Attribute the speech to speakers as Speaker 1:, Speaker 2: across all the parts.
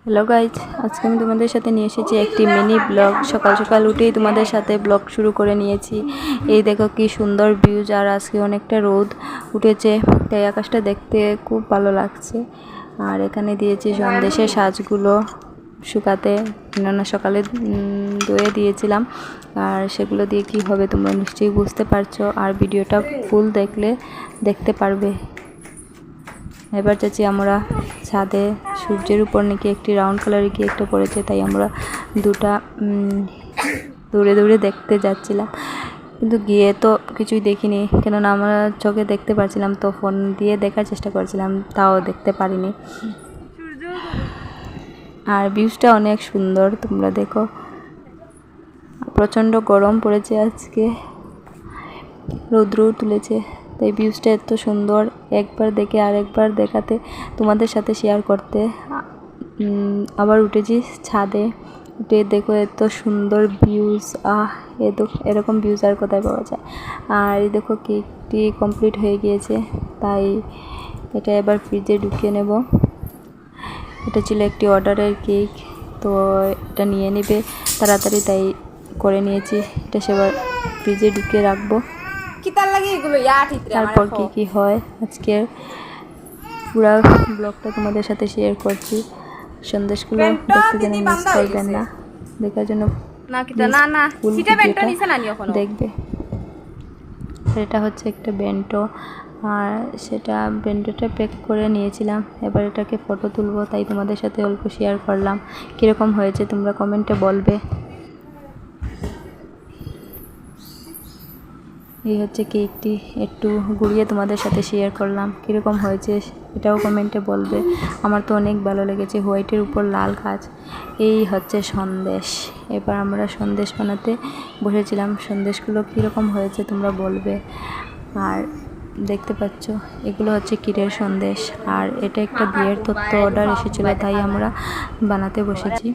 Speaker 1: Hello guys, আজকে আমি তোমাদের সাথে নিয়ে এসেছি একটি মিনি ব্লগ। সকাল সকাল উঠেই তোমাদের সাথে ব্লগ শুরু করে নিয়েছি। এই দেখো কি সুন্দর ভিউজ, আর আজকে অনেকটা রোদ উঠেছে, তাই আকাশটা দেখতে খুব ভালো লাগছে। আর এখানে দিয়েছি সন্দেশের সাজগুলো শুকাতে, কেননা সকালে ধুয়ে দিয়েছিলাম। আর সেগুলো দিয়ে কি হবে তোমরা নিশ্চয়ই বুঝতে পারছো, আর ভিডিওটা ফুল দেখলে দেখতে পারবে। এবার যাচ্ছি আমরা ছাদে, সূর্যের উপর নাকি একটি রাউন্ড কালারের কি একটা পড়েছে, তাই আমরা দুটা দূরে দূরে দেখতে যাচ্ছিলাম, কিন্তু গিয়ে তো কিছুই দেখিনি, কেননা আমরা চোখে দেখতে পারছিলাম, তো ফোন দিয়ে দেখার চেষ্টা করছিলাম, তাও দেখতে পারিনি। আর ভিউজটা অনেক সুন্দর, তোমরা দেখো। প্রচণ্ড গরম পড়েছে আজকে, রৌদ্রও তুলেছে, তাই ভিউজটা এত সুন্দর, একবার দেখে আরেকবার দেখাতে, তোমাদের সাথে শেয়ার করতে আবার উঠেছি ছাদে। উঠে দেখো এত সুন্দর ভিউজ, এরকম ভিউজ আর কোথায় পাওয়া যায়। আর এই দেখো কেকটি কমপ্লিট হয়ে গিয়েছে, তাই এটা এবার ফ্রিজে ঢুকিয়ে নেব। এটা ছিল একটি অর্ডারের কেক, তো এটা নিয়ে নেবে তাড়াতাড়ি, তাই করে নিয়েছি। এটা সেবার ফ্রিজে ঢুকিয়ে রাখবো। তারপর কি হয় আজকের পুরো ব্লগটা তোমাদের সাথে শেয়ার করছি। সন্দেশগুলো দেখতে যেন মিস করবেন না, দেখার জন্য দেখবে। এটা হচ্ছে একটা বেন্টো, আর সেটা বেন্টোটা প্যাক করে নিয়েছিলাম। এবার এটাকে ফটো তুলবো, তাই তোমাদের সাথে অল্প শেয়ার করলাম। কীরকম হয়েছে তোমরা কমেন্টে বলবে। এই হচ্ছে কেকটি, একটু গুড়িয়ে তোমাদের সাথে শেয়ার করলাম। কীরকম হয়েছে এটাও কমেন্টে বলবে। আমার তো অনেক ভালো লেগেছে, হোয়াইটের উপর লাল কাজ। এই হচ্ছে সন্দেশ। এবার আমরা সন্দেশ বানাতে বসেছিলাম। সন্দেশগুলো কীরকম হয়েছে তোমরা বলবে। আর দেখতে পাচ্ছ এগুলো হচ্ছে ক্ষীরের সন্দেশ, আর এটা একটা বিয়ের তত্ত্ব অর্ডার এসেছিলো, তাই আমরা বানাতে বসেছি।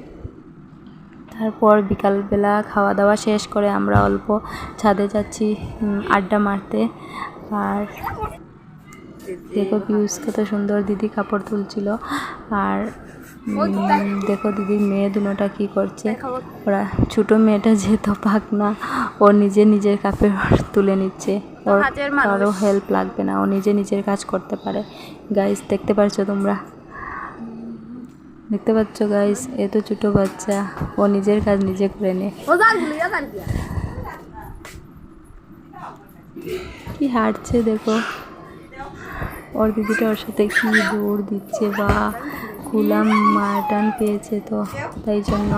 Speaker 1: তারপর বিকালবেলা খাওয়া দাওয়া শেষ করে আমরা অল্প ছাদে যাচ্ছি আড্ডা মারতে। আর দেখো ভিউজ কত সুন্দর, দিদি কাপড় তুলছিল। আর দেখো দিদির মেয়ে দুটোটা কী করছে। ওরা ছোটো মেয়েটা যেহেতু পাকনা, ও নিজের কাপড় তুলে নিচ্ছে, ওর কারো হেল্প লাগবে না, ও নিজের কাজ করতে পারে। গাইস দেখতে পারছো তোমরা, দেখতে পাচ্ছ গাইস, এত ছোটো বাচ্চা, ও নিজের কাজ নিজে করে নে। কি হাঁটছে দেখো, ওর দিদিটা ওর সাথে কি দৌড় দিচ্ছে, বা খুলাম মাটান পেয়েছে, তো তাই জন্য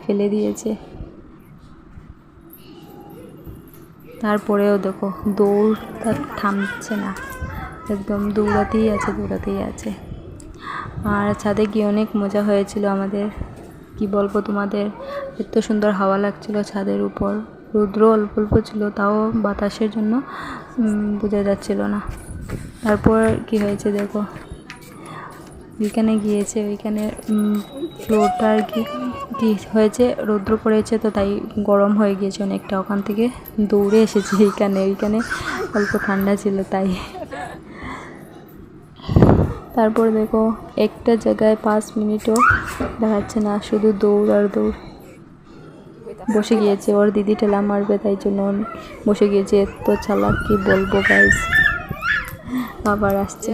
Speaker 1: ফেলে দিয়েছে। তারপরেও দেখো দৌড় তার থামছে না, একদম দৌড়াতেই আছে। আর ছাদে গিয়ে অনেক মজা হয়েছিল আমাদের, কি বলবো তোমাদের। এত সুন্দর হাওয়া লাগছিল ছাদের উপর, রৌদ্র অল্প অল্প ছিল, তাও বাতাসের জন্য বোঝা যাচ্ছিল না। তারপর কি হয়েছে দেখো, ওইখানে গিয়েছে, ওইখানে ফ্লোরটা আর কি হয়েছে, রৌদ্র পড়েছে, তো তাই গরম হয়ে গিয়েছে অনেকটা। ওখান থেকে দৌড়ে এসেছি ওইখানে অল্প ঠান্ডা ছিল তাই। তারপর দেখো একটা জায়গায় 5 মিনিটও দাঁড়াচ্ছে না, শুধু দৌড় আর দৌড়। বসে গিয়েছে, ওর দিদি ঠেলা মারবে, তাই জন্য বসে গিয়েছে। এত চালাক কি বলবো গাইস। আবার আসছে।